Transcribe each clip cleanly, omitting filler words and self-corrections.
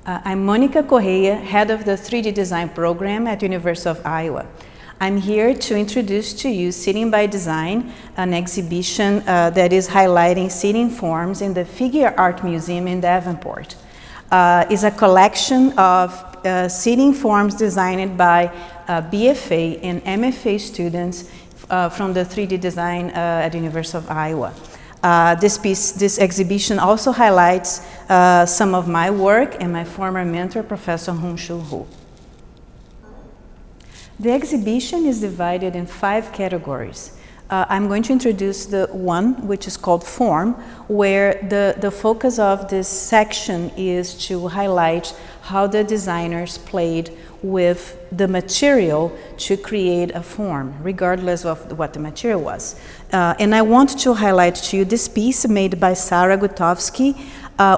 I'm Monica Correia, head of the 3D design program at University of Iowa. I'm here to introduce to you Seating by Design, an exhibition that is highlighting seating forms in the Figge Art Museum in Davenport. It's a collection of seating forms designed by BFA and MFA students from the 3D design at the University of Iowa. This exhibition also highlights some of my work and my former mentor, Professor Hong-Shu Hu. The exhibition is divided in 5 categories. I'm going to introduce the one which is called Form, where the focus of this section is to highlight how the designers played with the material to create a form, regardless of what the material was. And I want to highlight to you this piece made by Sarah Gutovsky,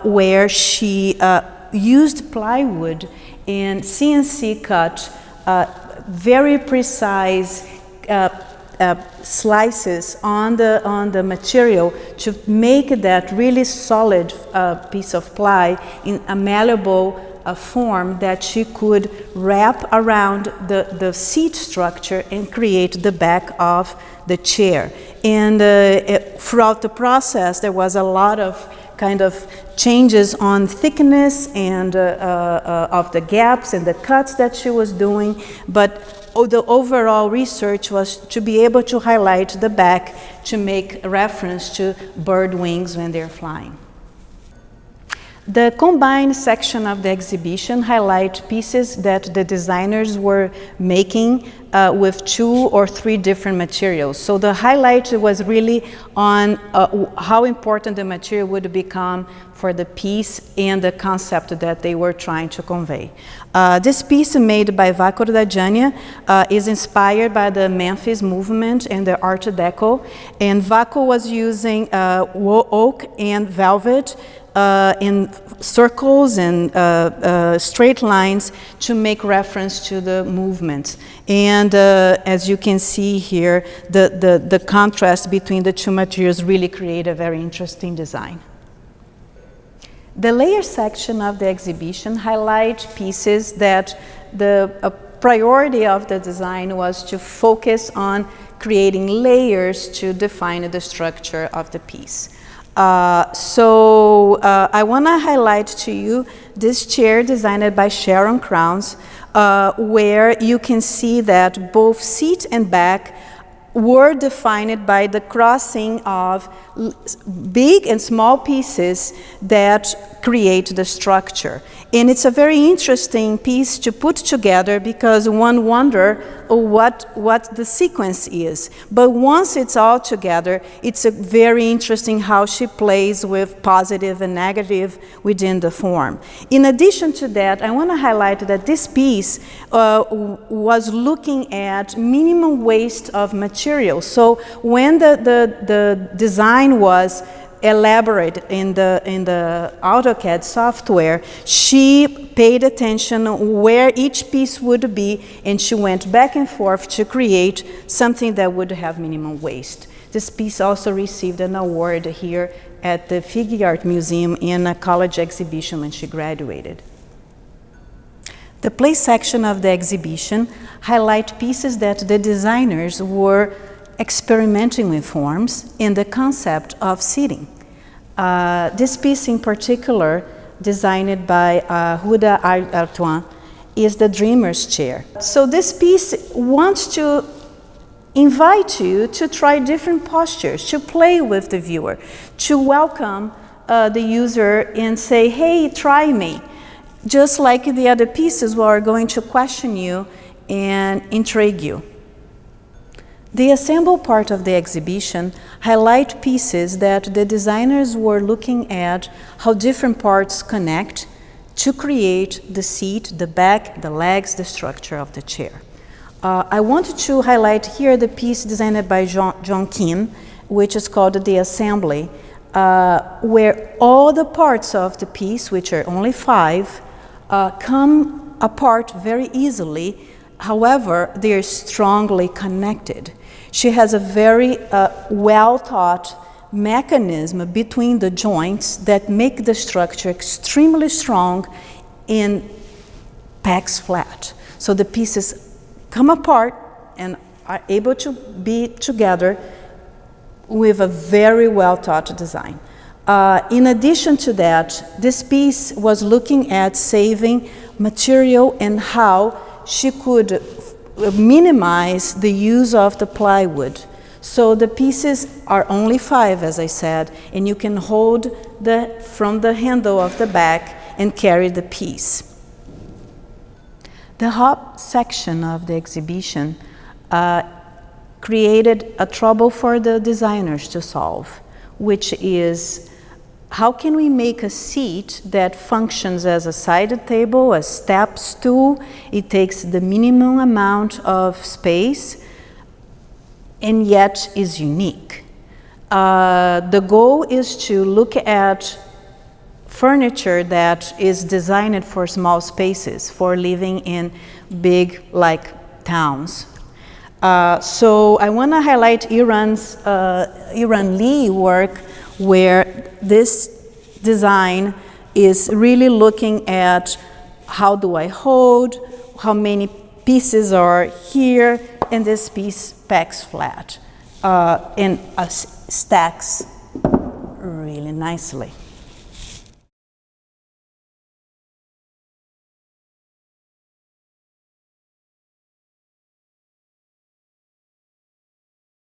where she used plywood and CNC cut very precise slices on the material to make that really solid piece of ply in a malleable form that she could wrap around the seat structure and create the back of the chair. And throughout the process, there was a lot of kind of changes on thickness and of the gaps and the cuts that she was doing, but the overall research was to be able to highlight the back to make reference to bird wings when they're flying. The combined section of the exhibition highlights pieces that the designers were making with 2 or 3 different materials. So the highlight was really on how important the material would become for the piece and the concept that they were trying to convey. This piece made by Vaco Dajania is inspired by the Memphis movement and the Art Deco, and Vaco was using oak and velvet in circles and straight lines to make reference to the movement. And as you can see here, the contrast between the 2 materials really create a very interesting design. The layer section of the exhibition highlights pieces that the priority of the design was to focus on creating layers to define the structure of the piece. I want to highlight to you this chair designed by Sharon Crowns, where you can see that both seat and back were defined by the crossing of big and small pieces that create the structure. And it's a very interesting piece to put together because one wonders what the sequence is. But once it's all together, it's a very interesting how she plays with positive and negative within the form. In addition to that, I want to highlight that this piece was looking at minimum waste of material. So when the design was elaborate in the AutoCAD software, she paid attention where each piece would be, and she went back and forth to create something that would have minimum waste. This piece also received an award here at the Figge Art Museum in a college exhibition when she graduated. The play section of the exhibition highlights pieces that the designers were experimenting with forms and the concept of seating. This piece in particular, designed by Huda Artois, is the Dreamer's Chair. So this piece wants to invite you to try different postures, to play with the viewer, to welcome the user and say, hey, try me. Just like the other pieces, we are going to question you and intrigue you. The assemble part of the exhibition highlight pieces that the designers were looking at how different parts connect to create the seat, the back, the legs, the structure of the chair. I wanted to highlight here the piece designed by John Keane, which is called The Assembly, where all the parts of the piece, which are only 5, come apart very easily. However, they are strongly connected. She has a very well-thought mechanism between the joints that make the structure extremely strong and packs flat. So the pieces come apart and are able to be together with a very well thought design. In addition to that, this piece was looking at saving material and how she could minimize the use of the plywood. So the pieces are only 5, as I said, and you can hold from the handle of the back and carry the piece. The top section of the exhibition created a trouble for the designers to solve, which is how can we make a seat that functions as a side table, a step stool? It takes the minimum amount of space and yet is unique. The goal is to look at furniture that is designed for small spaces, for living in big towns. So I want to highlight Iran Lee work, where this design is really looking at how do I hold, how many pieces are here, and this piece packs flat and stacks really nicely.